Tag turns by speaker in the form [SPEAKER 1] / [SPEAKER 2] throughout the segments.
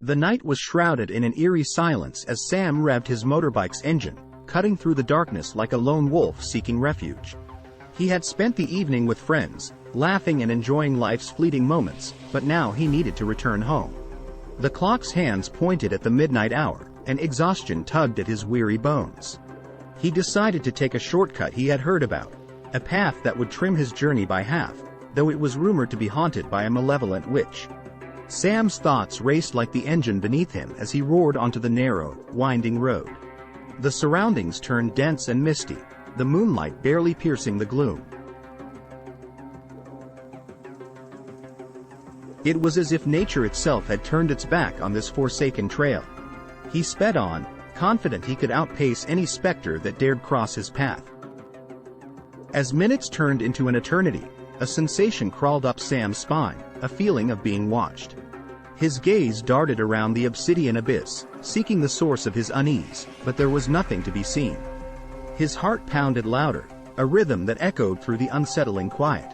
[SPEAKER 1] The night was shrouded in an eerie silence as Sam revved his motorbike's engine, cutting through the darkness like a lone wolf seeking refuge. He had spent the evening with friends, laughing and enjoying life's fleeting moments, but now he needed to return home. The clock's hands pointed at the midnight hour, and exhaustion tugged at his weary bones. He decided to take a shortcut he had heard about, a path that would trim his journey by half, though it was rumored to be haunted by a malevolent witch. Sam's thoughts raced like the engine beneath him as he roared onto the narrow, winding road. The surroundings turned dense and misty, the moonlight barely piercing the gloom. It was as if nature itself had turned its back on this forsaken trail. He sped on, confident he could outpace any specter that dared cross his path. As minutes turned into an eternity, a sensation crawled up Sam's spine, a feeling of being watched. His gaze darted around the obsidian abyss, seeking the source of his unease, but there was nothing to be seen. His heart pounded louder, a rhythm that echoed through the unsettling quiet.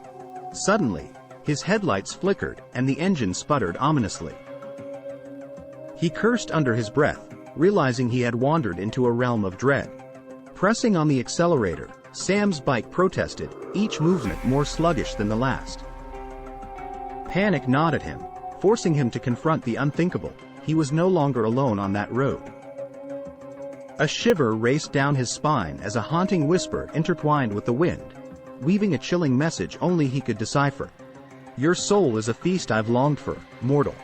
[SPEAKER 1] Suddenly, his headlights flickered, and the engine sputtered ominously. He cursed under his breath, realizing he had wandered into a realm of dread. Pressing on the accelerator, Sam's bike protested, each movement more sluggish than the last. Panic gnawed at him, forcing him to confront the unthinkable. He was no longer alone on that road. A shiver raced down his spine as a haunting whisper intertwined with the wind, weaving a chilling message only he could decipher. "Your soul is a feast I've longed for, mortal."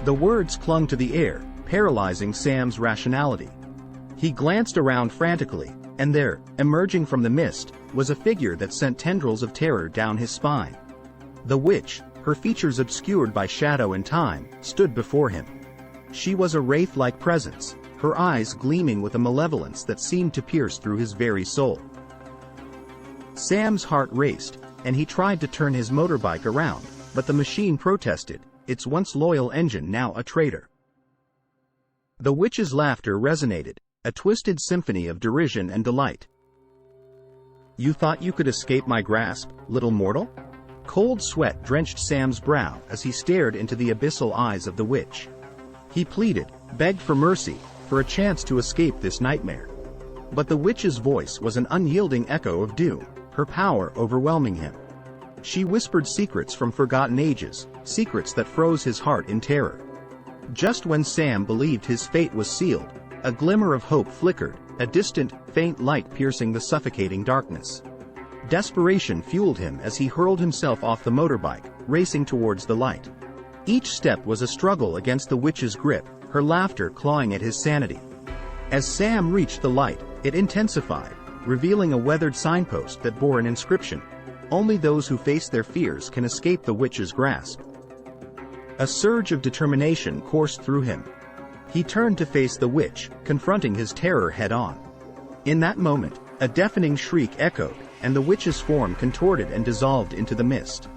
[SPEAKER 1] The words clung to the air, paralyzing Sam's rationality. He glanced around frantically, and there, emerging from the mist, was a figure that sent tendrils of terror down his spine. The witch, her features obscured by shadow and time, stood before him. She was a wraith-like presence, her eyes gleaming with a malevolence that seemed to pierce through his very soul. Sam's heart raced, and he tried to turn his motorbike around, but the machine protested, its once loyal engine now a traitor. The witch's laughter resonated, a twisted symphony of derision and delight. "You thought you could escape my grasp, little mortal?" Cold sweat drenched Sam's brow as he stared into the abyssal eyes of the witch. He pleaded, begged for mercy, for a chance to escape this nightmare. But the witch's voice was an unyielding echo of doom, her power overwhelming him. She whispered secrets from forgotten ages, secrets that froze his heart in terror. Just when Sam believed his fate was sealed, a glimmer of hope flickered, a distant, faint light piercing the suffocating darkness. Desperation fueled him as he hurled himself off the motorbike, racing towards the light. Each step was a struggle against the witch's grip, her laughter clawing at his sanity. As Sam reached the light, it intensified, revealing a weathered signpost that bore an inscription: "Only those who face their fears can escape the witch's grasp." A surge of determination coursed through him. He turned to face the witch, confronting his terror head-on. In that moment, a deafening shriek echoed, and the witch's form contorted and dissolved into the mist.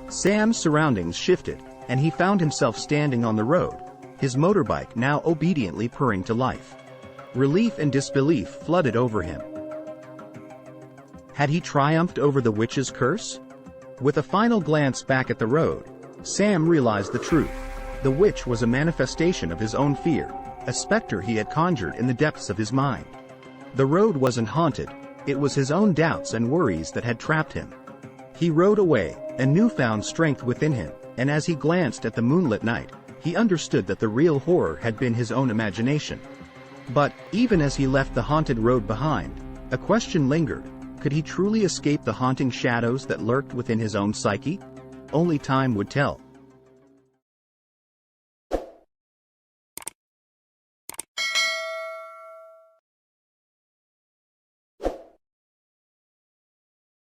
[SPEAKER 1] Sam's surroundings shifted, and he found himself standing on the road, his motorbike now obediently purring to life. Relief and disbelief flooded over him. Had he triumphed over the witch's curse? With a final glance back at the road, Sam realized the truth. The witch was a manifestation of his own fear, a specter he had conjured in the depths of his mind. The road wasn't haunted, it was his own doubts and worries that had trapped him. He rode away, a newfound strength within him, and as he glanced at the moonlit night, he understood that the real horror had been his own imagination. But, even as he left the haunted road behind, a question lingered: could he truly escape the haunting shadows that lurked within his own psyche? Only time would tell.